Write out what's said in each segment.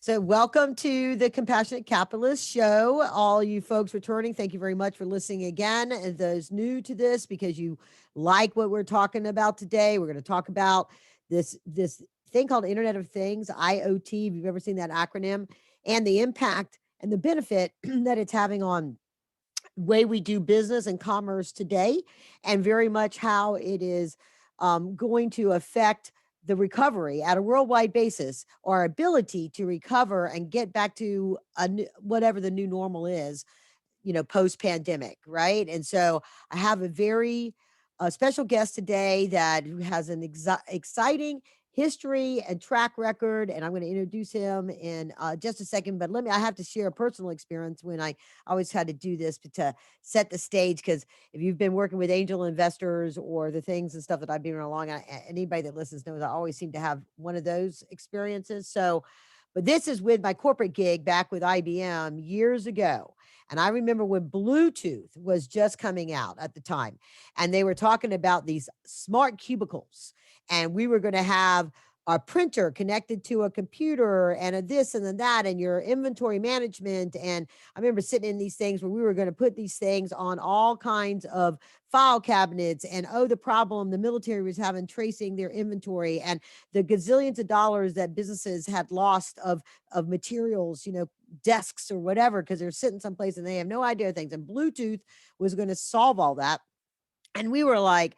So, welcome to the Compassionate Capitalist Show. All you folks returning, thank you very much for listening again. And those new to this, because you like what we're talking about today, we're going to talk about this thing called Internet of Things, IoT. If you've ever seen that acronym, and the impact and the benefit that it's having on way we do business and commerce today, and very much how it is going to affect the recovery at a worldwide basis, our ability to recover and get back to whatever the new normal is, post pandemic, right? And so I have a very special guest today that who has an exciting history and track record, and I'm going to introduce him in just a second. But I have to share a personal experience when I always had to do this to set the stage, because if you've been working with angel investors or the things and stuff that I've been along, anybody that listens knows I always seem to have one of those experiences. So, but this is with my corporate gig back with IBM years ago. And I remember when Bluetooth was just coming out at the time, and they were talking about these smart cubicles, and we were going to have a printer connected to a computer and a this and then that, and your inventory management. And I remember sitting in these things where we were going to put these things on all kinds of file cabinets. And oh, the problem the military was having tracing their inventory, and the gazillions of dollars that businesses had lost of materials, desks or whatever, because they're sitting someplace and they have no idea of things. And Bluetooth was going to solve all that. And we were like,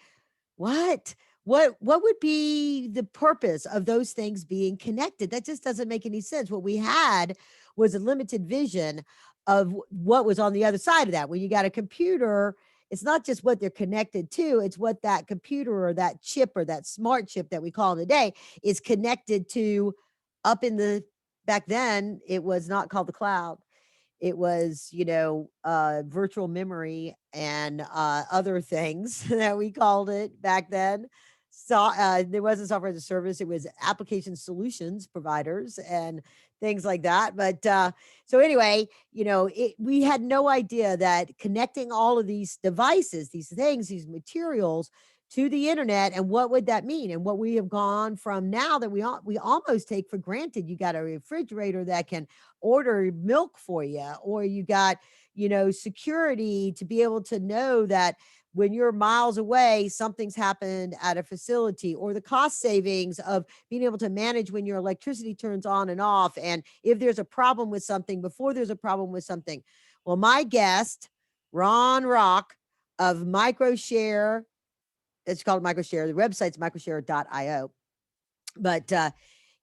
what? What would be the purpose of those things being connected? That just doesn't make any sense. What we had was a limited vision of what was on the other side of that. When you got a computer, it's not just what they're connected to, it's what that computer or that chip or that smart chip that we call today is connected to. Up in the Back then, it was not called the cloud. It was, virtual memory and other things that we called it back then. So there wasn't software as a service. It was application solutions providers and things like that. But so anyway, we had no idea that connecting all of these devices, these things, these materials to the internet, and what would that mean, and what we have gone from now that we almost take for granted. You got a refrigerator that can order milk for you, or you got security to be able to know that when you're miles away something's happened at a facility, or the cost savings of being able to manage when your electricity turns on and off, and if there's a problem with something before there's a problem with something. Well, my guest, Ron Rock of Microshare, it's called Microshare. The website's microshare.io. But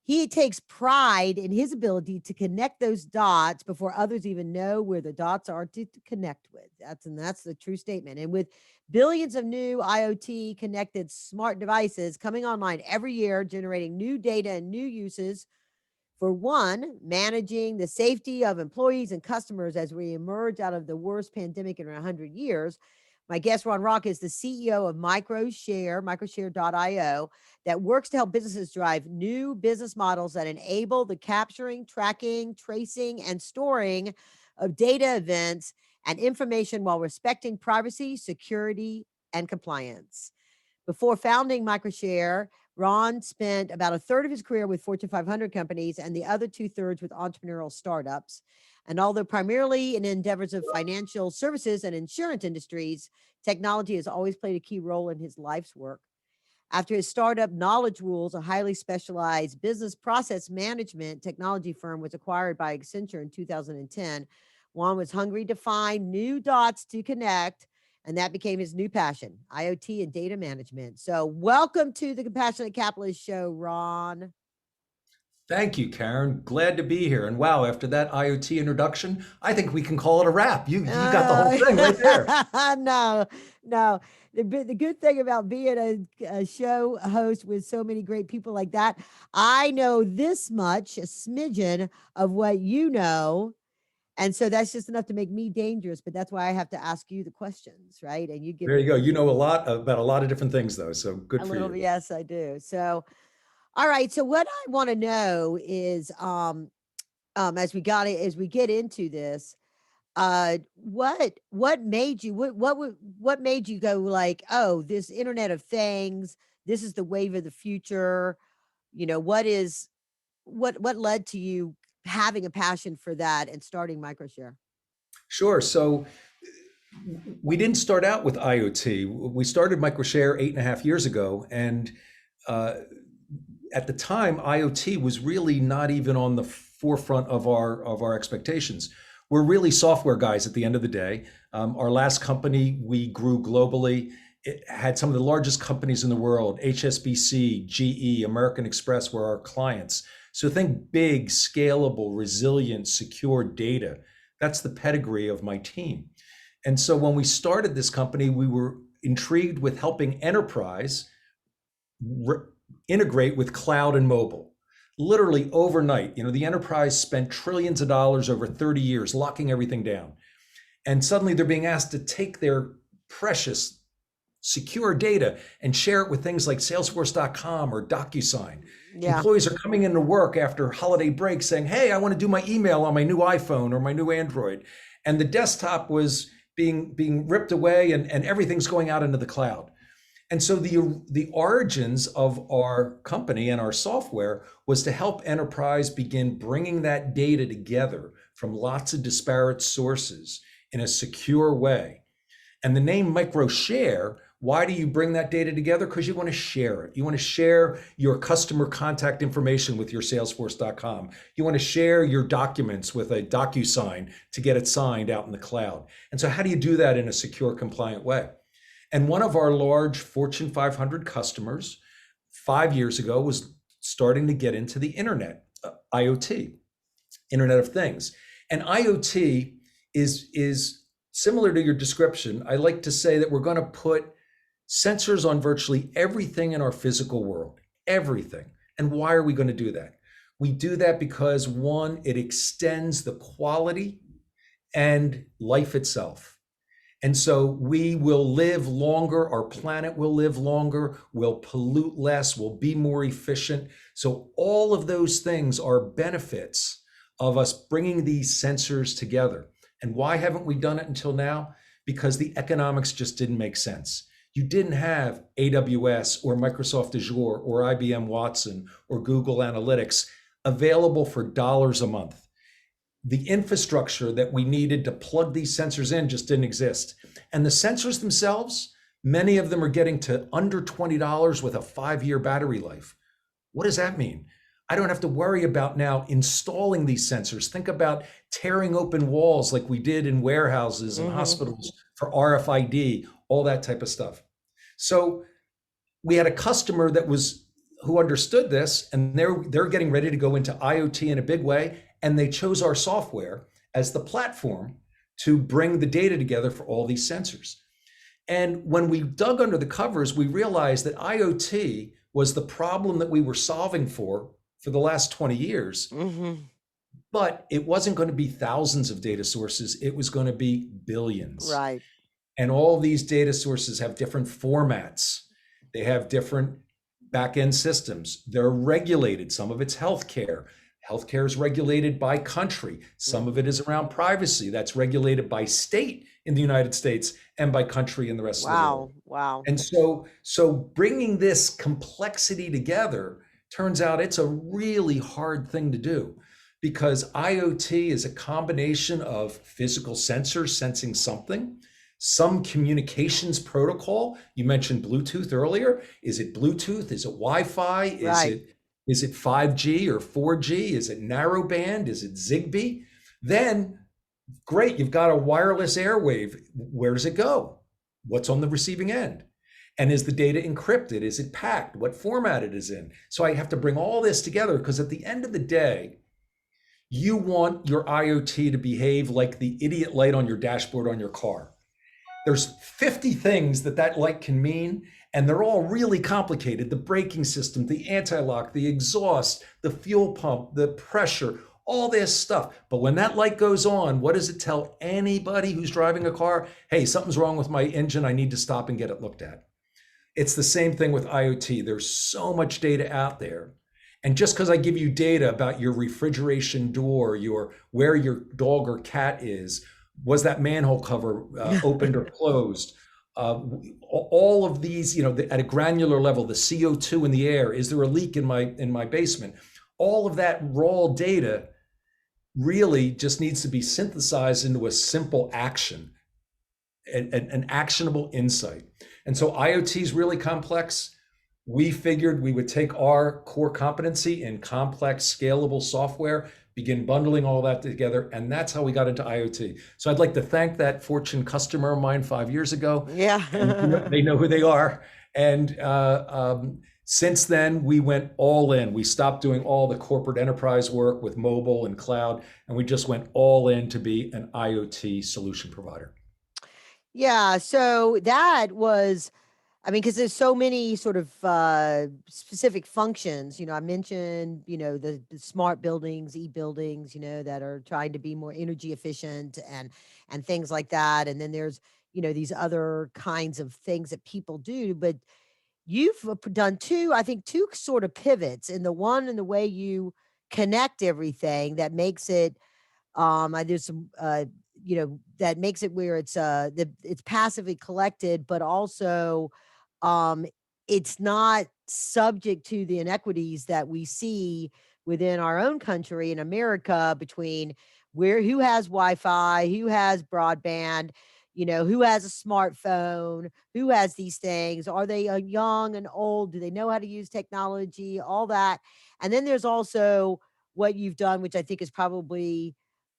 he takes pride in his ability to connect those dots before others even know where the dots are to connect with. That's the true statement. And with billions of new IoT connected smart devices coming online every year, generating new data and new uses, for one, managing the safety of employees and customers as we emerge out of the worst pandemic in 100 years. My guest, Ron Rock, is the CEO of Microshare, microshare.io, that works to help businesses drive new business models that enable the capturing, tracking, tracing, and storing of data events and information while respecting privacy, security, and compliance. Before founding Microshare, Ron spent about a third of his career with Fortune 500 companies and the other two-thirds with entrepreneurial startups. And although primarily in endeavors of financial services and insurance industries, technology has always played a key role in his life's work. After his startup Knowledge Rules, a highly specialized business process management technology firm, was acquired by Accenture in 2010, Juan was hungry to find new dots to connect, and that became his new passion, IoT and data management. So welcome to the Compassionate Capitalist Show, Ron. Thank you, Karen. Glad to be here. And wow, after that IoT introduction, I think we can call it a wrap. You got the whole thing right there. No, no. The good thing about being a show host with so many great people like that, I know this much, a smidgen of what you know. And so that's just enough to make me dangerous. But that's why I have to ask you the questions, right? And you give There me you go. You know a lot about a lot of different things, though. So a good for little bit. you. Yes, I do. So, all right. So what I want to know is, as we get into this, what made you what made you go like, oh, this Internet of Things, this is the wave of the future? What led to you having a passion for that and starting Microshare? Sure. So we didn't start out with IoT. We started Microshare 8.5 years ago, and uh, at the time, IoT was really not even on the forefront of our expectations. We're really software guys at the end of the day. Our last company, we grew globally. It had some of the largest companies in the world: HSBC, GE, American Express were our clients. So think big, scalable, resilient, secure data. That's the pedigree of my team. And so when we started this company, we were intrigued with helping enterprise integrate with cloud and mobile. Literally overnight, the enterprise spent trillions of dollars over 30 years locking everything down. And suddenly they're being asked to take their precious secure data and share it with things like Salesforce.com or DocuSign. Yeah. Employees are coming into work after holiday break saying, hey, I want to do my email on my new iPhone or my new Android. And the desktop was being ripped away, and everything's going out into the cloud. And so the origins of our company and our software was to help enterprise begin bringing that data together from lots of disparate sources in a secure way. And the name Microshare, why do you bring that data together? Because you want to share it. You want to share your customer contact information with your Salesforce.com. You want to share your documents with a DocuSign to get it signed out in the cloud. And so how do you do that in a secure, compliant way? And one of our large Fortune 500 customers 5 years ago was starting to get into the internet, IoT, Internet of Things. And IoT is similar to your description. I like to say that we're going to put sensors on virtually everything in our physical world, everything. And why are we going to do that? We do that because, one, it extends the quality and life itself. And so we will live longer, our planet will live longer, we'll pollute less, we'll be more efficient. So all of those things are benefits of us bringing these sensors together. And why haven't we done it until now? Because the economics just didn't make sense. You didn't have AWS or Microsoft Azure or IBM Watson or Google Analytics available for dollars a month. The infrastructure that we needed to plug these sensors in just didn't exist. And the sensors themselves, many of them are getting to under $20 with a 5-year battery life. What does that mean? I don't have to worry about now installing these sensors. Think about tearing open walls like we did in warehouses and hospitals for RFID, all that type of stuff. So we had a customer who understood this, and they're getting ready to go into IoT in a big way, and they chose our software as the platform to bring the data together for all these sensors. And when we dug under the covers, we realized that IoT was the problem that we were solving for the last 20 years. But it wasn't going to be thousands of data sources. It was going to be billions. Right. And all these data sources have different formats. They have different back-end systems. They're regulated. Some of it's healthcare. Healthcare is regulated by country. Some of it is around privacy. That's regulated by state in the United States and by country in the rest of the world. Wow. And so bringing this complexity together, turns out it's a really hard thing to do, because IoT is a combination of physical sensors sensing something, some communications protocol. You mentioned Bluetooth earlier. Is it Bluetooth? Is it Wi-Fi? Is it 5G or 4G? Is it narrowband? Is it Zigbee? Then, great, you've got a wireless airwave. Where does it go? What's on the receiving end? And is the data encrypted? Is it packed? What format it is in? So I have to bring all this together, because at the end of the day, you want your IoT to behave like the idiot light on your dashboard on your car. There's 50 things that light can mean, and they're all really complicated. The braking system, the anti-lock, the exhaust, the fuel pump, the pressure, all this stuff. But when that light goes on, what does it tell anybody who's driving a car? Hey, something's wrong with my engine. I need to stop and get it looked at. It's the same thing with IoT. There's so much data out there. And just because I give you data about your refrigeration door, where your dog or cat is, was that manhole cover opened or closed? All of these, at a granular level, the CO2 in the air, is there a leak in my basement? All of that raw data really just needs to be synthesized into a simple action, an actionable insight. And so IoT is really complex. We figured we would take our core competency in complex, scalable software, begin bundling all that together, and that's how we got into IoT. So I'd like to thank that Fortune customer of mine 5 years ago. Yeah. And they know who they are. And since then, we went all in. We stopped doing all the corporate enterprise work with mobile and cloud, and we just went all in to be an IoT solution provider. Yeah, so that was, I mean, because there's so many sort of specific functions. I mentioned, the smart buildings, e-buildings, that are trying to be more energy efficient and things like that. And then there's, these other kinds of things that people do. But you've done two, I think, two sort of pivots in the one in the way you connect everything that makes it there's some that makes it where it's passively collected, but also um it's not subject to the inequities that we see within our own country in America between who has Wi-Fi, who has broadband, who has a smartphone, who has these things, are they young and old, do they know how to use technology, all that. And then there's also what you've done, which I think is probably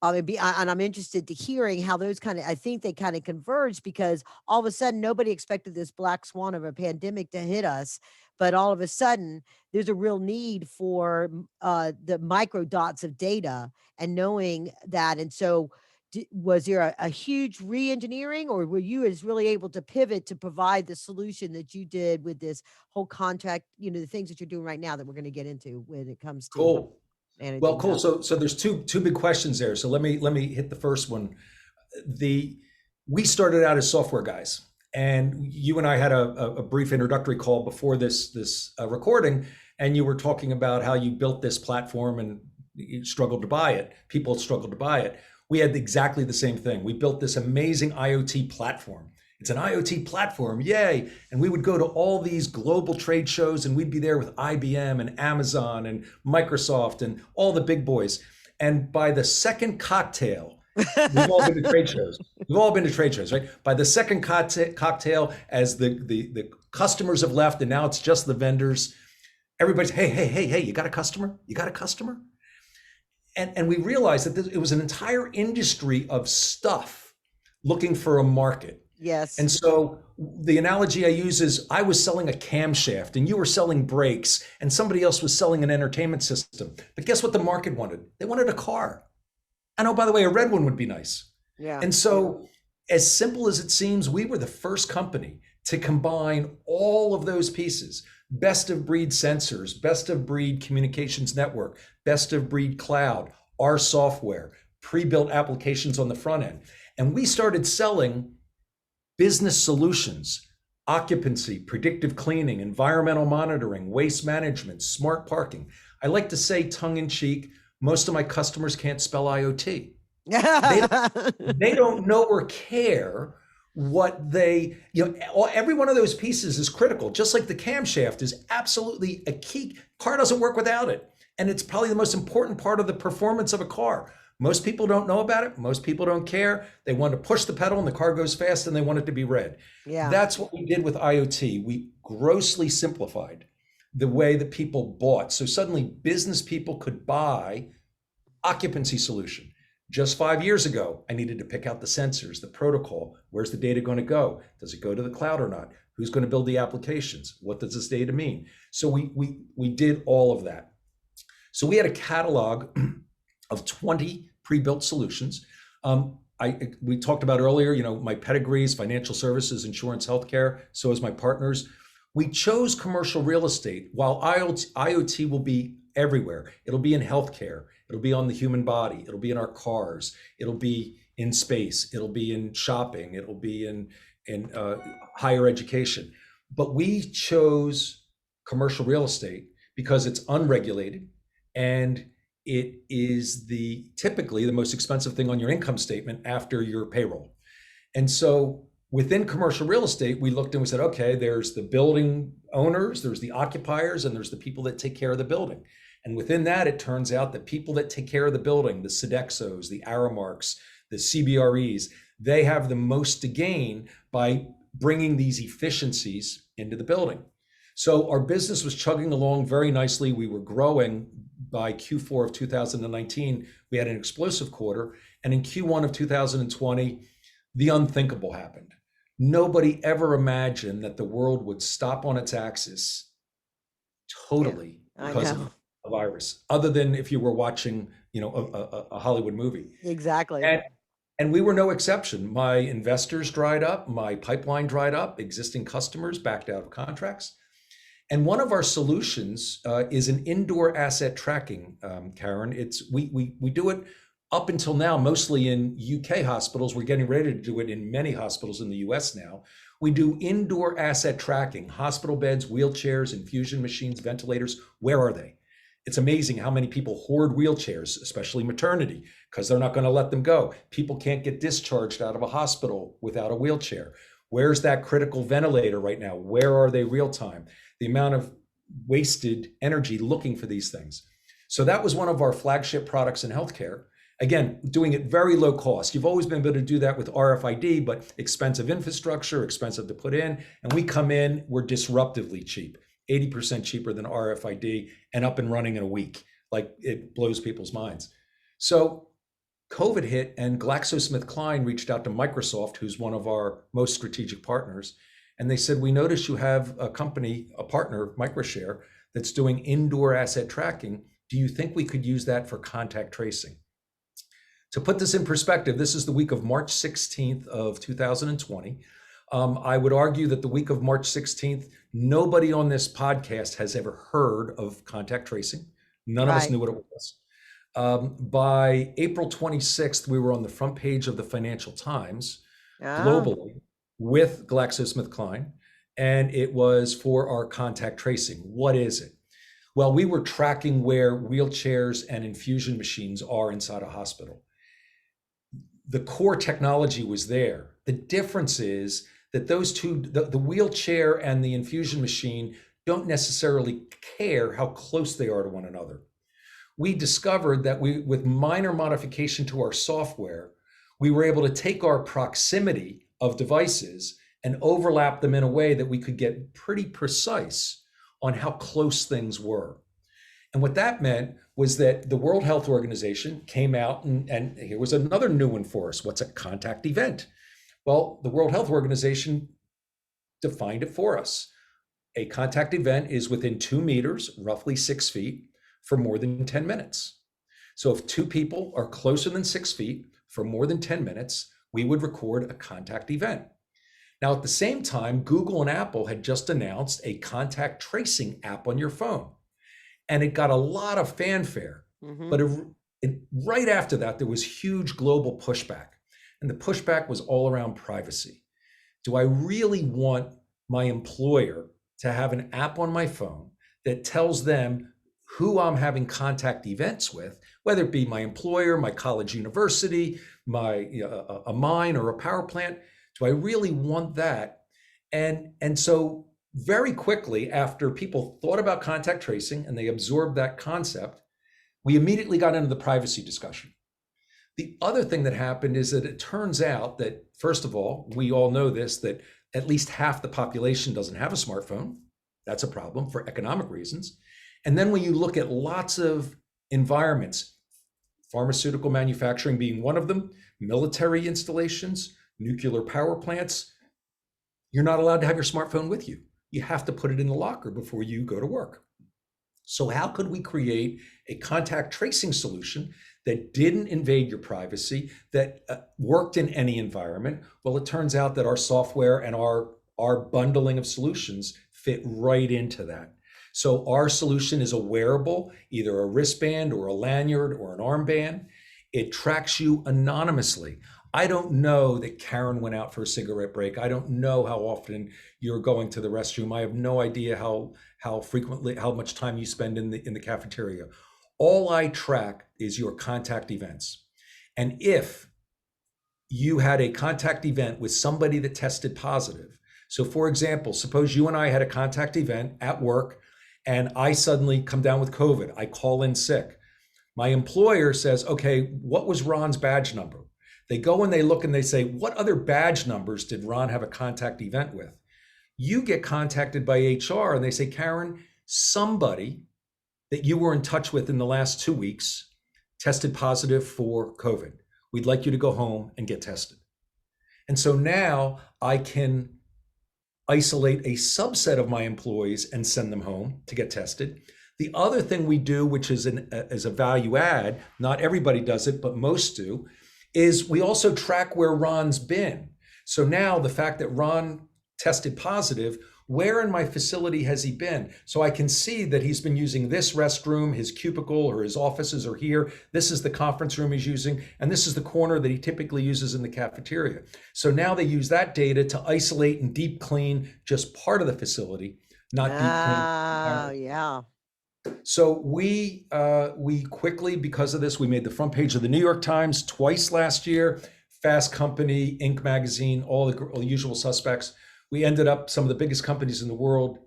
and I'm interested to hearing how those kind of, I think they kind of converge because all of a sudden nobody expected this black swan of a pandemic to hit us. But all of a sudden there's a real need for the micro dots of data and knowing that. And so was there a huge re-engineering, or were you as really able to pivot to provide the solution that you did with this whole contract, the things that you're doing right now that we're going to get into when it comes to Cool. Well, managing cool. that? So there's two big questions there. So let me hit the first one. We started out as software guys, and you and I had a brief introductory call before this recording, and you were talking about how you built this platform and you struggled to buy it. People struggled to buy it. We had exactly the same thing. We built this amazing IoT platform. It's an IoT platform, yay! And we would go to all these global trade shows, and we'd be there with IBM and Amazon and Microsoft and all the big boys. And by the second cocktail, we've all been to trade shows. We've all been to trade shows, right? By the second cocktail, as the customers have left, and now it's just the vendors. Everybody's, hey, you got a customer? You got a customer? And we realized that it was an entire industry of stuff looking for a market. Yes. And so the analogy I use is I was selling a camshaft and you were selling brakes and somebody else was selling an entertainment system. But guess what the market wanted? They wanted a car. And oh, by the way, a red one would be nice. Yeah. And so as simple as it seems, we were the first company to combine all of those pieces: best of breed sensors, best of breed communications network, best of breed cloud, our software, pre-built applications on the front end. And we started selling business solutions, occupancy, predictive cleaning, environmental monitoring, waste management, smart parking. I like to say tongue in cheek, most of my customers can't spell IoT. They don't know or care what every one of those pieces is critical. Just like the camshaft is absolutely a key. Car doesn't work without it. And it's probably the most important part of the performance of a car. Most people don't know about it. Most people don't care. They want to push the pedal and the car goes fast and they want it to be red. Yeah. That's what we did with IoT. We grossly simplified the way that people bought. So suddenly business people could buy occupancy solution. Just 5 years ago, I needed to pick out the sensors, the protocol. Where's the data going to go? Does it go to the cloud or not? Who's going to build the applications? What does this data mean? So we did all of that. So we had a catalog of 20 pre-built solutions. We talked about earlier, my pedigrees, financial services, insurance, healthcare. So as my partners, we chose commercial real estate. While IoT will be everywhere. It'll be in healthcare. It'll be on the human body. It'll be in our cars. It'll be in space. It'll be in shopping. It'll be in higher education. But we chose commercial real estate because it's unregulated and it is typically the most expensive thing on your income statement after your payroll. And so within commercial real estate, we looked and we said, okay, there's the building owners, there's the occupiers, and there's the people that take care of the building. And within that, it turns out that people that take care of the building, the Sodexos, the Aramarks, the CBREs, they have the most to gain by bringing these efficiencies into the building. So our business was chugging along very nicely. We were growing. By Q4 of 2019, we had an explosive quarter. And in Q1 of 2020, the unthinkable happened. Nobody ever imagined that the world would stop on its axis totally I because of know. a virus, other than if you were watching, a Hollywood movie. Exactly. And we were no exception. My investors dried up, my pipeline dried up, existing customers backed out of contracts. And one of our solutions is an indoor asset tracking, Karen. We do it up until now, mostly in UK hospitals. We're getting ready to do it in many hospitals in the US now. We do indoor asset tracking, hospital beds, wheelchairs, infusion machines, ventilators. Where are they? It's amazing how many people hoard wheelchairs, especially maternity, because they're not going to let them go. People can't get discharged out of a hospital without a wheelchair. Where's that critical ventilator right now? Where are they real time? The amount of wasted energy looking for these things. So that was one of our flagship products in healthcare. Again, doing it very low cost. You've always been able to do that with RFID, but expensive infrastructure, expensive to put in. And we come in, we're disruptively cheap, 80% cheaper than RFID, and up and running in a week. Like, it blows people's minds. So COVID hit, and GlaxoSmithKline reached out to Microsoft, who's one of our most strategic partners. And they said, we notice you have a company, a partner, Microshare, that's doing indoor asset tracking. Do you think we could use that for contact tracing? To put this in perspective, this is the week of March 16th of 2020. I would argue that the week of March 16th, nobody on this podcast has ever heard of contact tracing. None of us knew what it was. By April 26th, we were on the front page of the Financial Times globally with GlaxoSmithKline, and it was for our contact tracing. What is it? Well, we were tracking where wheelchairs and infusion machines are inside a hospital. The core technology was there. The difference is that those two, the wheelchair and the infusion machine, don't necessarily care how close they are to one another. We discovered that with minor modification to our software, we were able to take our proximity of devices and overlap them in a way that we could get pretty precise on how close things were. And what that meant was that the World Health Organization came out, and here was another new one for us. What's a contact event? Well, the World Health Organization defined it for us. A contact event is within 2 meters, roughly 6 feet, for more than 10 minutes. So if two people are closer than 6 feet for more than 10 minutes, we would record a contact event. Now, at the same time, Google and Apple had just announced a contact tracing app on your phone. And it got a lot of fanfare. But right after that, there was huge global pushback. And the pushback was all around privacy. Do I really want my employer to have an app on my phone that tells them who I'm having contact events with, whether it be my employer, my college university, a mine, or a power plant? Do I really want that? And so very quickly, after people thought about contact tracing and they absorbed that concept, we immediately got into the privacy discussion. The other thing that happened is that it turns out that, first of all, we all know this, that at least half the population doesn't have a smartphone. That's a problem for economic reasons. And then when you look at lots of environments, pharmaceutical manufacturing being one of them, military installations, nuclear power plants, you're not allowed to have your smartphone with you. You have to put it in the locker before you go to work. So how could we create a contact tracing solution that didn't invade your privacy, that worked in any environment? Well, it turns out that our software and our bundling of solutions fit right into that. So our solution is a wearable, either a wristband or a lanyard or an armband. It tracks you anonymously. I don't know that Karen went out for a cigarette break. I don't know how often you're going to the restroom. I have no idea how frequently, how much time you spend in the cafeteria. All I track is your contact events. And if you had a contact event with somebody that tested positive, so for example, suppose you and I had a contact event at work and I suddenly come down with COVID. I call in sick. My employer says, okay, what was Ron's badge number? They go and they look and they say, what other badge numbers did Ron have a contact event with? You get contacted by HR and they say, Karen, somebody that you were in touch with in the last 2 weeks tested positive for COVID. We'd like you to go home and get tested. And so now I can isolate a subset of my employees and send them home to get tested. The other thing we do, which is a value add, not everybody does it, but most do, is we also track where Ron's been. So now the fact that Ron tested positive, where in my facility has he been? So I can see that he's been using this restroom, his cubicle or his offices are here. This is the conference room he's using, and this is the corner that he typically uses in the cafeteria. So now they use that data to isolate and deep clean just part of the facility, not deep clean. Oh, yeah. So we quickly, because of this, we made the front page of the New York Times twice last year, Fast Company, Inc. magazine, all the usual suspects. We ended up, some of the biggest companies in the world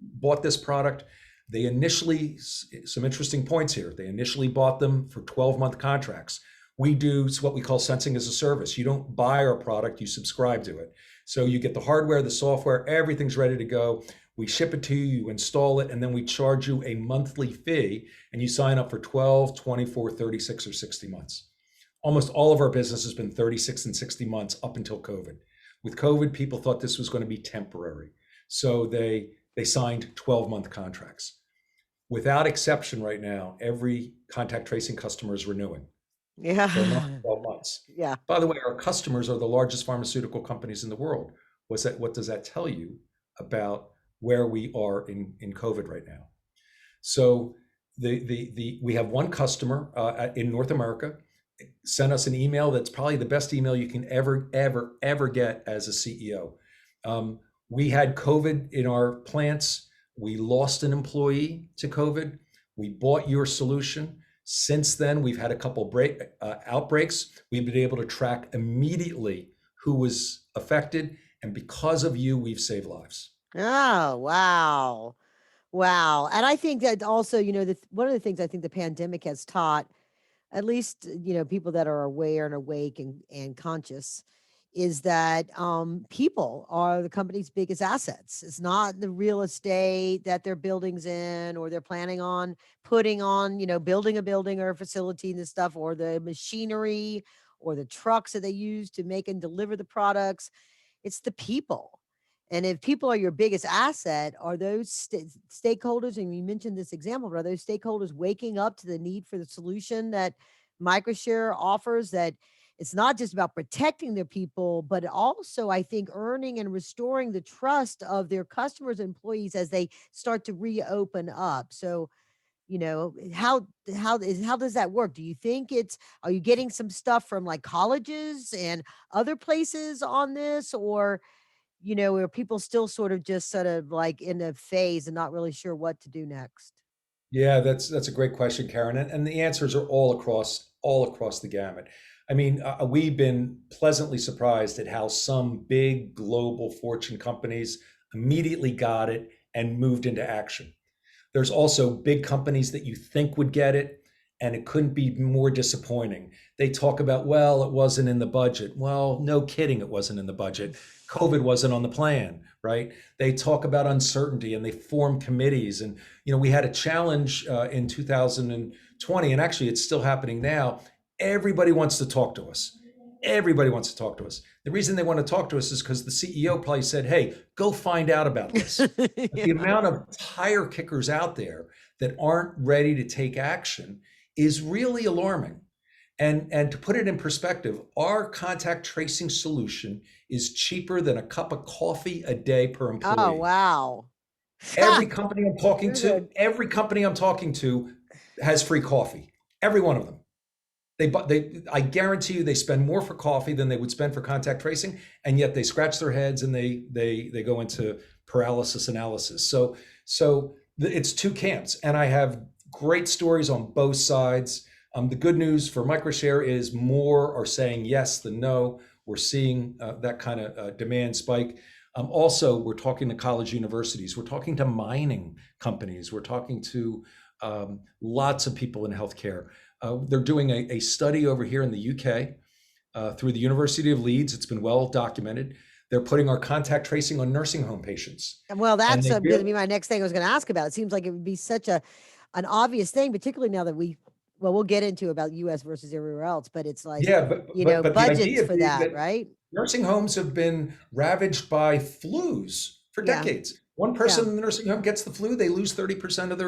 bought this product. They initially, some interesting points here, they initially bought them for 12-month contracts. We do what we call sensing as a service. You don't buy our product, you subscribe to it. So you get the hardware, the software, everything's ready to go. We ship it to you, you install it, and then we charge you a monthly fee, and you sign up for 12, 24, 36, or 60 months. Almost all of our business has been 36 and 60 months up until COVID. With COVID, people thought this was going to be temporary. So they signed 12-month contracts. Without exception right now, every contact tracing customer is renewing. Yeah. For another 12 months. Yeah. By the way, our customers are the largest pharmaceutical companies in the world. What does that tell you about where we are in COVID right now? So we have one customer in North America sent us an email that's probably the best email you can ever get as a CEO. We had COVID in our plants. We lost an employee to COVID. We bought your solution. Since then, we've had a couple outbreaks. We've been able to track immediately who was affected. And because of you, we've saved lives. Oh, wow. Wow. And I think that also, one of the things I think the pandemic has taught, at least, people that are aware and awake and conscious, is that people are the company's biggest assets. It's not the real estate that their buildings in, or they're planning on putting on, building a building or a facility and this stuff, or the machinery or the trucks that they use to make and deliver the products. It's the people. And if people are your biggest asset, are those stakeholders, and you mentioned this example, but are those stakeholders waking up to the need for the solution that Microshare offers, that it's not just about protecting their people, but also, I think, earning and restoring the trust of their customers and employees as they start to reopen up. So, how does that work? Do you think are you getting some stuff from like colleges and other places on this, or are people still sort of like in a phase and not really sure what to do next? Yeah, that's a great question, Karen. And the answers are all across the gamut. I mean, we've been pleasantly surprised at how some big global Fortune companies immediately got it and moved into action. There's also big companies that you think would get it, and it couldn't be more disappointing. They talk about, well, it wasn't in the budget. Well, no kidding, it wasn't in the budget. COVID wasn't on the plan, right? They talk about uncertainty and they form committees. And, we had a challenge in 2020, and actually it's still happening now. Everybody wants to talk to us. Everybody wants to talk to us. The reason they want to talk to us is because the CEO probably said, hey, go find out about this. Yeah. The amount of tire kickers out there that aren't ready to take action is really alarming. And to put it in perspective, our contact tracing solution is cheaper than a cup of coffee a day per employee. Oh, wow. Every company I'm talking You're to, good. every company I'm talking to has free coffee. Every one of them. I guarantee you they spend more for coffee than they would spend for contact tracing, and yet they scratch their heads and they go into paralysis analysis. So it's two camps, and I have great stories on both sides. The good news for Microshare is more are saying yes than no. We're seeing that kind of demand spike. Also, we're talking to college universities, we're talking to mining companies, we're talking to lots of people in healthcare. They're doing a study over here in the UK through the University of Leeds. It's been well documented. They're putting our contact tracing on nursing home patients. Well, And that's they going to be my next thing I was going to ask about. It seems like it would be such an obvious thing, particularly now that we'll get into about US versus everywhere else, but it's like, yeah, but the budgets idea for being that, that right? nursing homes have been ravaged by flus for Yeah. decades. One Yeah. person in the nursing home gets the flu, they lose 30% of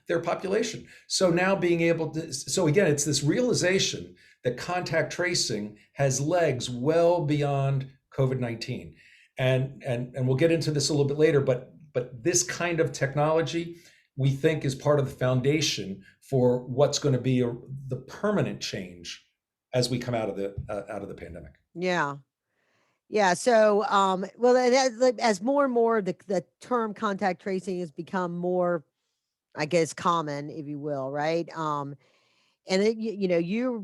their population. So now being able to, so again, it's this realization that contact tracing has legs well beyond COVID-19. And we'll get into this a little bit later, but this kind of technology we think is part of the foundation for what's going to be the permanent change as we come out of the pandemic. Yeah. Yeah. So, well, like, as more and more the term contact tracing has become more, I guess, common, if you will, right? And it, you're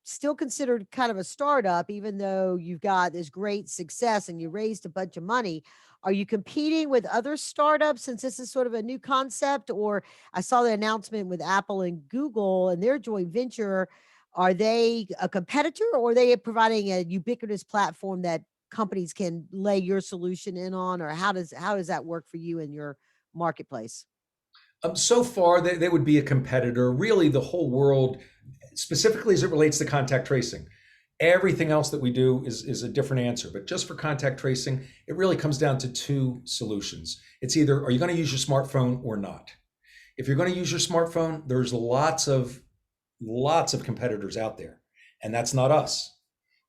still considered kind of a startup, even though you've got this great success and you raised a bunch of money. Are you competing with other startups since this is sort of a new concept? Or I saw the announcement with Apple and Google and their joint venture. Are they a competitor, or are they providing a ubiquitous platform that companies can lay your solution in on? Or how does that work for you in your marketplace? So far, they would be a competitor. Really, the whole world, specifically as it relates to contact tracing, everything else that we do is a different answer. But just for contact tracing, it really comes down to two solutions. It's either, are you going to use your smartphone or not? If you're going to use your smartphone, there's lots of competitors out there, and that's not us.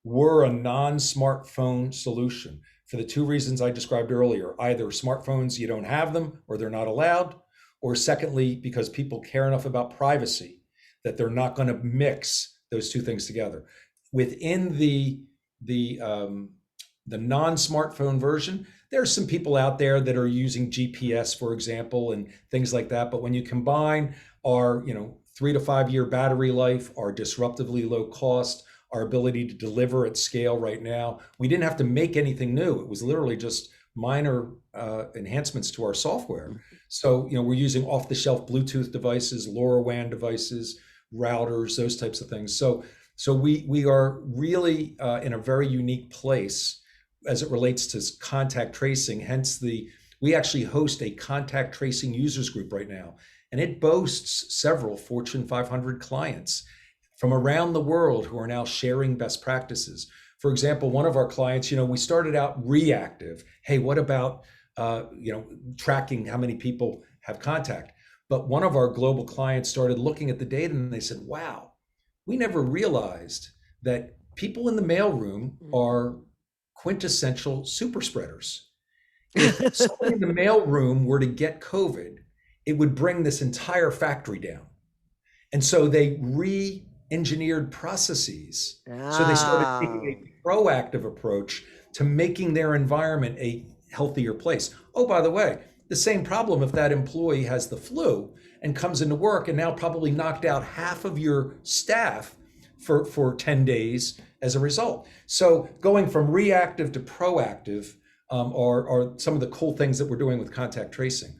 We're a non-smartphone solution for the two reasons I described earlier. Either smartphones, you don't have them or they're not allowed, or secondly, because people care enough about privacy that they're not going to mix those two things together. Within the non-smartphone version, there's some people out there that are using GPS, for example, and things like that. But when you combine our 3 to 5 year battery life, our disruptively low cost, our ability to deliver at scale right now, we didn't have to make anything new. It was literally just minor enhancements to our software. So we're using off-the-shelf Bluetooth devices, LoRaWAN devices, routers, those types of things. So we are really in a very unique place as it relates to contact tracing. Hence we actually host a contact tracing users group right now, and it boasts several Fortune 500 clients from around the world who are now sharing best practices. For example, one of our clients, we started out reactive. Hey, what about tracking how many people have contact? But one of our global clients started looking at the data and they said, wow, we never realized that people in the mailroom are quintessential super spreaders. If someone in the mailroom were to get COVID, it would bring this entire factory down. And so they re-engineered processes. So they started taking a proactive approach to making their environment a healthier place. Oh, by the way, the same problem if that employee has the flu and comes into work and now probably knocked out half of your staff for 10 days as a result. So going from reactive to proactive are some of the cool things that we're doing with contact tracing.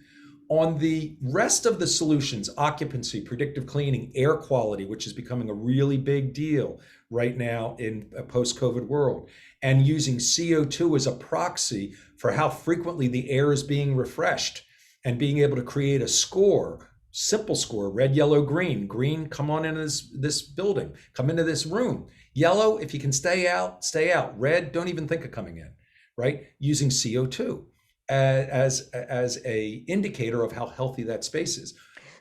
On the rest of the solutions, occupancy, predictive cleaning, air quality, which is becoming a really big deal right now in a post-COVID world, and using CO2 as a proxy for how frequently the air is being refreshed, and being able to create a score, simple score, red, yellow, green. Green, come on into this building, come into this room. Yellow, if you can stay out, stay out. Red, don't even think of coming in, right? Using CO2 as a indicator of how healthy that space is.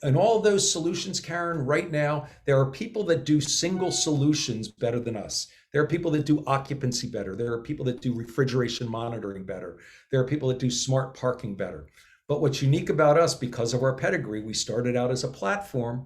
And all of those solutions, Karen, right now, there are people that do single solutions better than us. There are people that do occupancy better. There are people that do refrigeration monitoring better. There are people that do smart parking better. But what's unique about us, because of our pedigree, we started out as a platform.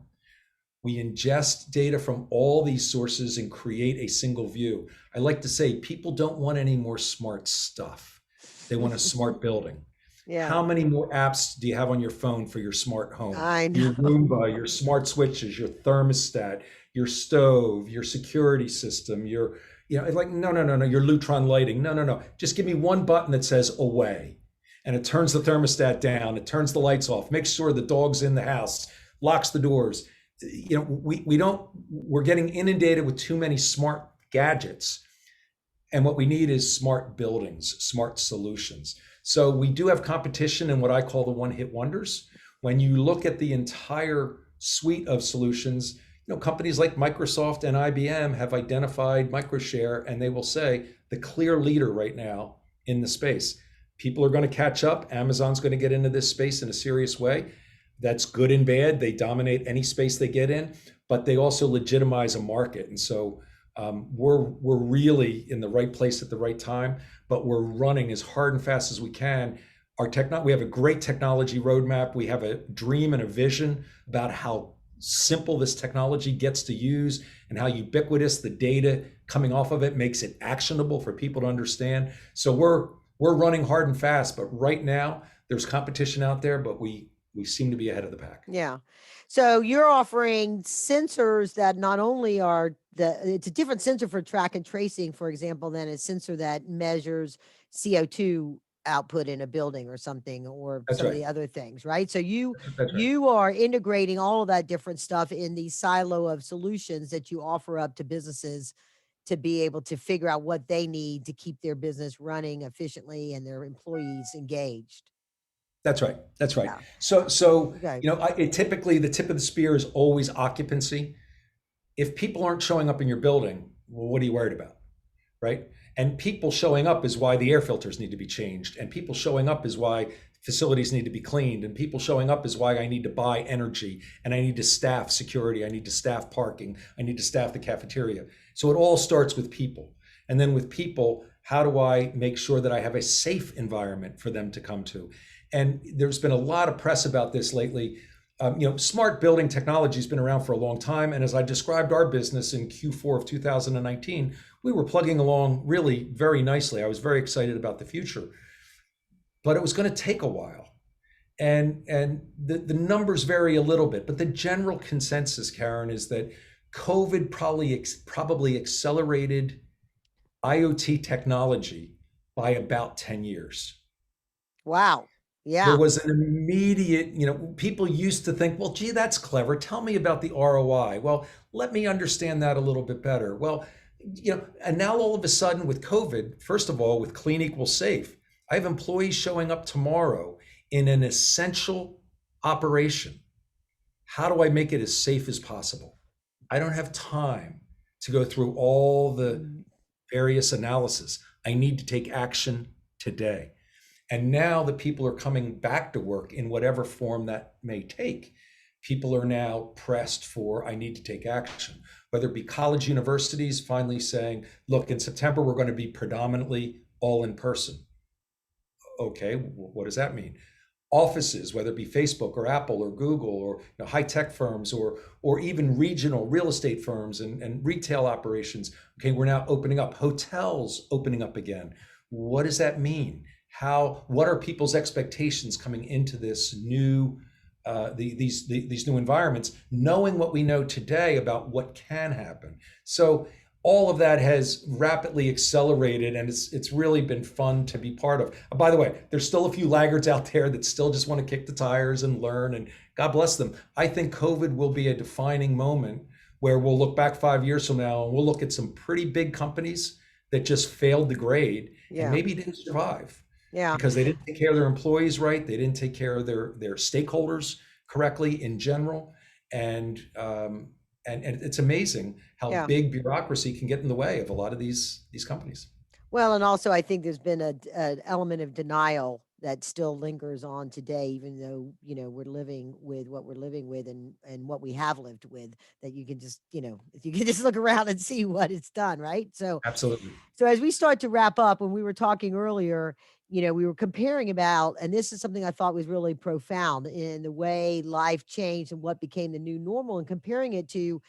We ingest data from all these sources and create a single view. I like to say people don't want any more smart stuff. They want a smart building. Yeah. How many more apps do you have on your phone for your smart home? I know. Your Roomba, your smart switches, your thermostat, your stove, your security system, like, no, no, no, no, your Lutron lighting. No, no, no. Just give me one button that says away. And it turns the thermostat down, it turns the lights off, makes sure the dog's in the house, locks the doors. We don't, we're getting inundated with too many smart gadgets. And what we need is smart buildings, smart solutions. So we do have competition in what I call the one hit wonders. When you look at the entire suite of solutions, companies like Microsoft and IBM have identified Microshare, and they will say the clear leader right now in the space. People are going to catch up. Amazon's going to get into this space in a serious way. That's good and bad. They dominate any space they get in, but they also legitimize a market. And so we're really in the right place at the right time, but we're running as hard and fast as we can. We have a great technology roadmap. We have a dream and a vision about how simple this technology gets to use and how ubiquitous the data coming off of it makes it actionable for people to understand. So we're running hard and fast, but right now there's competition out there, but we seem to be ahead of the pack. Yeah. So you're offering sensors that not only are it's a different sensor for track and tracing, for example, than a sensor that measures CO2 output in a building or something, or That's some of right. the other things, right? So you That's right. you are integrating all of that different stuff in the silo of solutions that you offer up to businesses to be able to figure out what they need to keep their business running efficiently and their employees engaged. That's right. That's right. Yeah. So Okay. typically the tip of the spear is always occupancy. If people aren't showing up in your building, well, what are you worried about, right? And people showing up is why the air filters need to be changed, and people showing up is why facilities need to be cleaned, and people showing up is why I need to buy energy, and I need to staff security, I need to staff parking, I need to staff the cafeteria. So it all starts with people. And then with people, how do I make sure that I have a safe environment for them to come to? And there's been a lot of press about this lately. Smart building technology has been around for a long time. And as I described our business in Q4 of 2019, we were plugging along really very nicely. I was very excited about the future, but it was going to take a while. And the numbers vary a little bit, but the general consensus, Karen, is that COVID probably accelerated IoT technology by about 10 years. Wow. There Yeah. was an immediate, people used to think, well, gee, that's clever. Tell me about the ROI. Well, let me understand that a little bit better. Well, and now all of a sudden with COVID, first of all, with clean equals safe, I have employees showing up tomorrow in an essential operation. How do I make it as safe as possible? I don't have time to go through all the Mm. various analysis. I need to take action today. And now that people are coming back to work in whatever form that may take, people are now pressed for, I need to take action. Whether it be college universities finally saying, look, in September, we're going to be predominantly all in person. Okay, what does that mean? Offices, whether it be Facebook or Apple or Google or high tech firms or even regional real estate firms and retail operations. Okay, we're now opening up. Hotels opening up again. What does that mean? What are people's expectations coming into this new these new environments, knowing what we know today about what can happen? So all of that has rapidly accelerated, and it's really been fun to be part of. By the way, there's still a few laggards out there that still just want to kick the tires and learn, and God bless them. I think COVID will be a defining moment where we'll look back 5 years from now and we'll look at some pretty big companies that just failed the grade and Yeah. maybe didn't survive Yeah. because they didn't take care of their employees right, they didn't take care of their stakeholders correctly in general, and it's amazing how Yeah. big bureaucracy can get in the way of a lot of these companies. Well, and also I think there's been an element of denial that still lingers on today, even though, we're living with what we're living with and what we have lived with, that you can just, you can just look around and see what it's done, right? Absolutely. So as we start to wrap up, when we were talking earlier, we were comparing about, and this is something I thought was really profound in the way life changed and what became the new normal, and comparing it to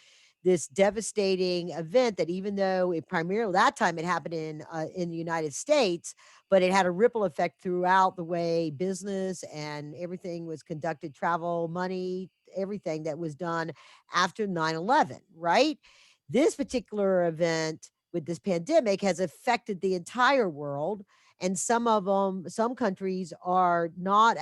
this devastating event that, even though it primarily that time it happened in the United States, but it had a ripple effect throughout the way business and everything was conducted, travel, money, everything that was done after 9/11, right? This particular event with this pandemic has affected the entire world, and some of them, some countries are not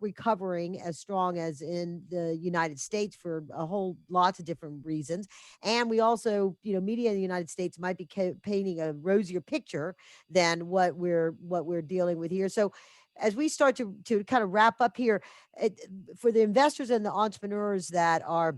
recovering as strong as in the United States for a whole lots of different reasons. And we also, media in the United States might be painting a rosier picture than what we're dealing with here. So as we start to kind of wrap up here, it, for the investors and the entrepreneurs that are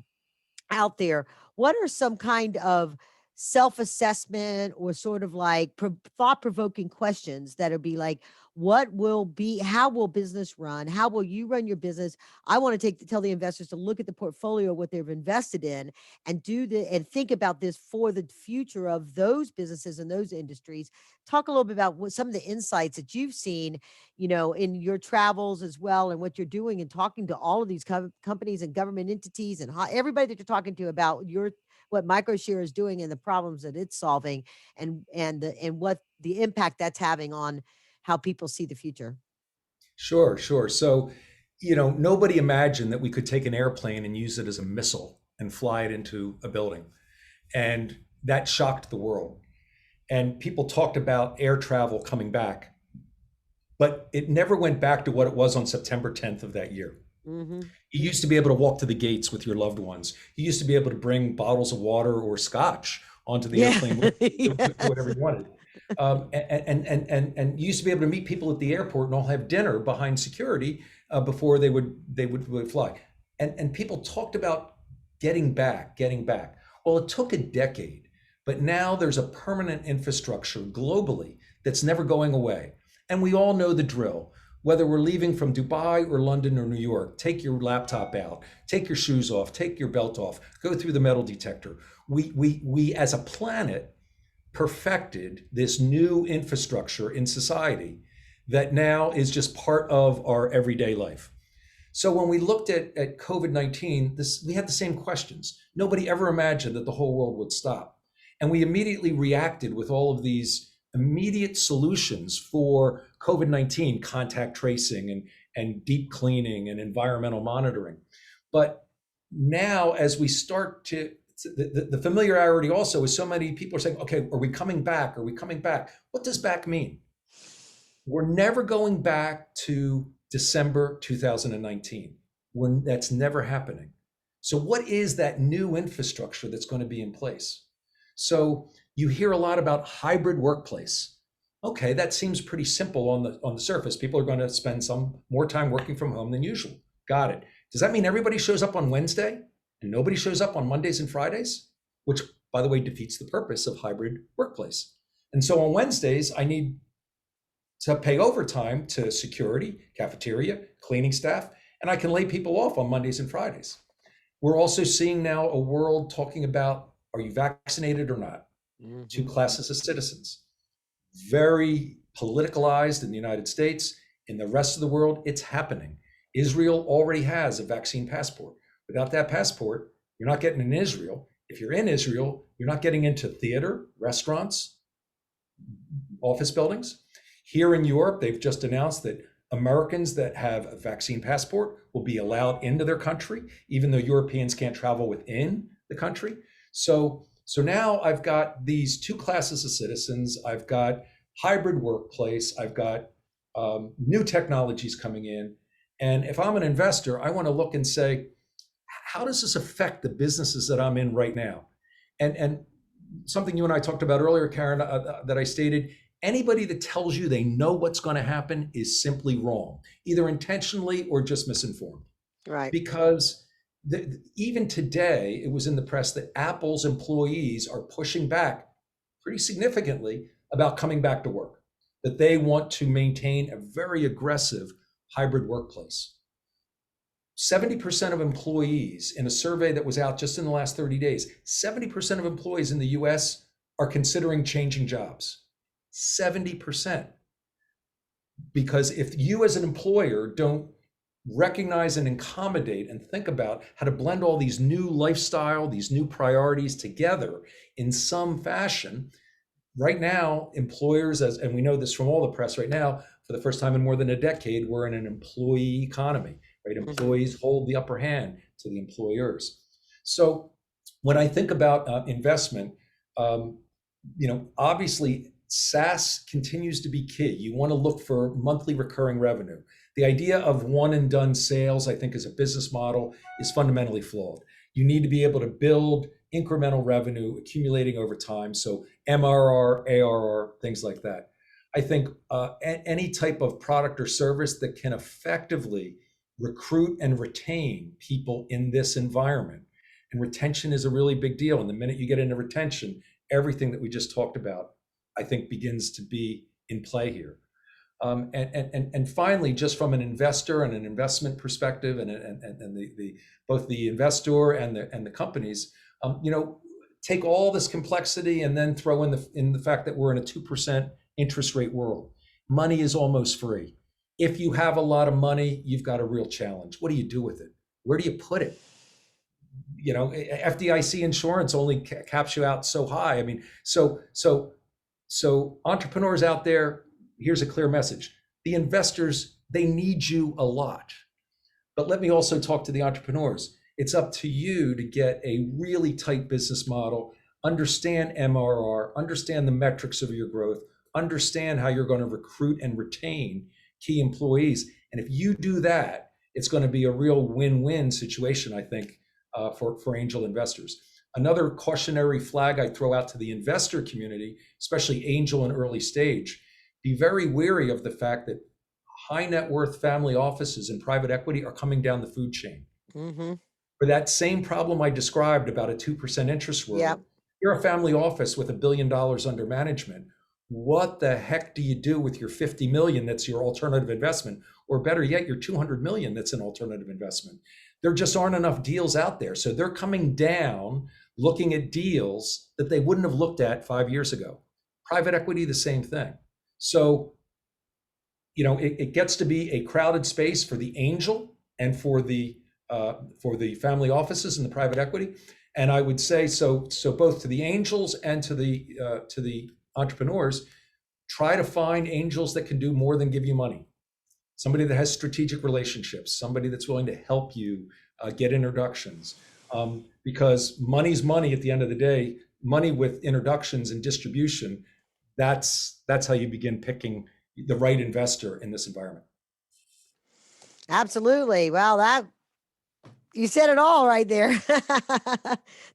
out there, what are some kind of self-assessment or sort of like thought-provoking questions that'll be like, how will business run? How will you run your business? I want to tell the investors to look at the portfolio, what they've invested in, and and think about this for the future of those businesses and those industries. Talk a little bit about what some of the insights that you've seen, in your travels as well, and what you're doing and talking to all of these companies and government entities and everybody that you're talking to about what Microshare is doing and the problems that it's solving, and what the impact that's having on how people see the future. Sure, sure. So, nobody imagined that we could take an airplane and use it as a missile and fly it into a building. And that shocked the world. And people talked about air travel coming back, but it never went back to what it was on September 10th of that year. Hmm. You used to be able to walk to the gates with your loved ones. You used to be able to bring bottles of water or scotch onto the Yeah. airplane with you, do whatever Yes. you wanted. And you used to be able to meet people at the airport and all have dinner behind security before they would fly. And people talked about getting back, getting back. Well, it took a decade, but now there's a permanent infrastructure globally that's never going away. And we all know the drill. Whether we're leaving from Dubai or London or New York, take your laptop out, take your shoes off, take your belt off, go through the metal detector. We as a planet perfected this new infrastructure in society that now is just part of our everyday life. So when we looked at COVID-19, we had the same questions. Nobody ever imagined that the whole world would stop. And we immediately reacted with all of these immediate solutions for COVID-19, contact tracing and deep cleaning and environmental monitoring. But now, as we start to, the familiarity also is so many people are saying, okay, are we coming back? Are we coming back? What does back mean? We're never going back to December 2019. That's never happening. So what is that new infrastructure that's going to be in place? So you hear a lot about hybrid workplace. Okay, that seems pretty simple on the surface. People are going to spend some more time working from home than usual. Got it. Does that mean everybody shows up on Wednesday and nobody shows up on Mondays and Fridays? Which, by the way, defeats the purpose of hybrid workplace. And so on Wednesdays, I need to pay overtime to security, cafeteria, cleaning staff, and I can lay people off on Mondays and Fridays. We're also seeing now a world talking about, are you vaccinated or not? Two Hmm. classes of citizens. Very politicalized in the United States. In the rest of the world, it's happening. Israel already has a vaccine passport. Without that passport, you're not getting in Israel. If you're in Israel, you're not getting into theater, restaurants, office buildings. Here in Europe, they've just announced that Americans that have a vaccine passport will be allowed into their country, even though Europeans can't travel within the country. So now I've got these two classes of citizens. I've got hybrid workplace. I've got new technologies coming in. And if I'm an investor, I want to look and say, how does this affect the businesses that I'm in right now? And something you and I talked about earlier, Karen, that I stated, anybody that tells you they know what's going to happen is simply wrong, either intentionally or just misinformed. Right. Because even today, it was in the press that Apple's employees are pushing back pretty significantly about coming back to work, that they want to maintain a very aggressive hybrid workplace. 70% of employees in a survey that was out just in the last 30 days, 70% of employees in the US are considering changing jobs. 70%. Because if you as an employer don't recognize and accommodate and think about how to blend all these new lifestyle, these new priorities together in some fashion, right now, employers, and we know this from all the press right now, for the first time in more than a decade, we're in an employee economy, right? Hmm. Employees hold the upper hand to the employers. So when I think about investment, um, Obviously SaaS continues to be key. You want to look for monthly recurring revenue. The idea of one and done sales, I think, as a business model is fundamentally flawed. You need to be able to build incremental revenue accumulating over time. So MRR, ARR, things like that. I think any type of product or service that can effectively recruit and retain people in this environment. And retention is a really big deal. And the minute you get into retention, everything that we just talked about, I think, begins to be in play here. And finally, just from an investor and an investment perspective, and the both the investor and the companies, take all this complexity and then throw in the fact that we're in a 2% interest rate world. Money is almost free. If you have a lot of money, you've got a real challenge. What do you do with it? Where do you put it? FDIC insurance only caps you out so high. I mean, so entrepreneurs out there, here's a clear message. The investors, they need you a lot. But let me also talk to the entrepreneurs. It's up to you to get a really tight business model, understand MRR, understand the metrics of your growth, understand how you're going to recruit and retain key employees. And if you do that, it's going to be a real win-win situation, I think, for angel investors. Another cautionary flag I throw out to the investor community, especially angel and early stage, be very wary of the fact that high net worth family offices and private equity are coming down the food chain. Mm-hmm. For that same problem I described about a 2% interest world, Yep. you're a family office with $1 billion under management. What the heck do you do with your 50 million that's your alternative investment? Or better yet, your 200 million that's an alternative investment? There just aren't enough deals out there. So they're coming down looking at deals that they wouldn't have looked at 5 years ago. Private equity, the same thing. So, it gets to be a crowded space for the angel and for the family offices and the private equity. And I would say so both to the angels and to the entrepreneurs, try to find angels that can do more than give you money. Somebody that has strategic relationships, somebody that's willing to help you get introductions. Because money's money at the end of the day. Money with introductions and distribution, that's how you begin picking the right investor in this environment. Absolutely. Well, you said it all right there.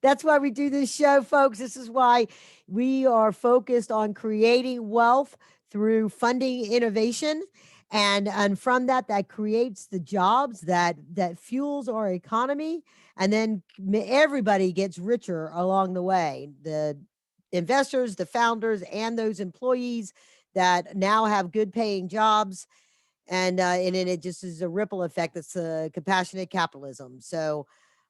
That's why we do this show, folks. This is why we are focused on creating wealth through funding innovation. And from that creates the jobs that fuels our economy. And then everybody gets richer along the way. The investors, the founders, and those employees that now have good paying jobs, and then it just is a ripple effect. That's compassionate capitalism. So,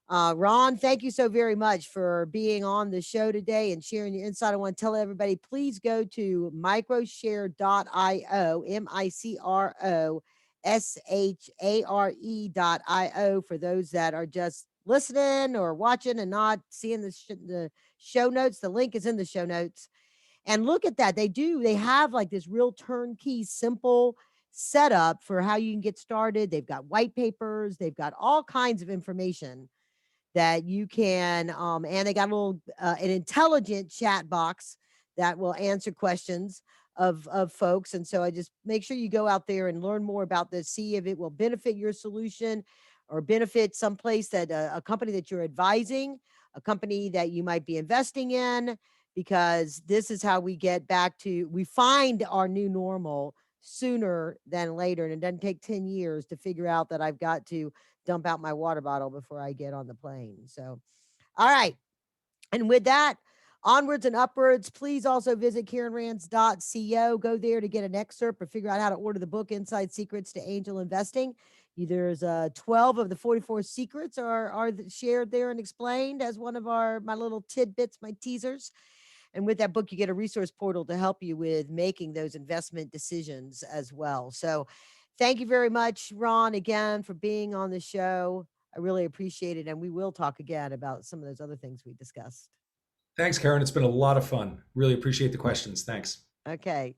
Ron, thank you so very much for being on the show today and sharing your insight. I want to tell everybody, please go to microshare.io, microshare.io, for those that are just listening or watching and not seeing the show notes. The link is in the show notes. And look at that. They have like this real turnkey, simple setup for how you can get started. They've got white papers, they've got all kinds of information that you can, and they got a little, an intelligent chat box that will answer questions of folks. And so I just make sure you go out there and learn more about this, see if it will benefit your solution or benefit someplace that a company that you're advising, a company that you might be investing in, because this is how we find our new normal sooner than later. And it doesn't take 10 years to figure out that I've got to dump out my water bottle before I get on the plane. So, all right. And with that, onwards and upwards, please also visit KarenRands.co. Go there to get an excerpt or figure out how to order the book, Inside Secrets to Angel Investing. There's 12 of the 44 secrets are shared there and explained as one of my little tidbits, my teasers. And with that book, you get a resource portal to help you with making those investment decisions as well. So thank you very much, Ron, again, for being on the show. I really appreciate it. And we will talk again about some of those other things we discussed. Thanks, Karen. It's been a lot of fun. Really appreciate the questions. Thanks. Okay.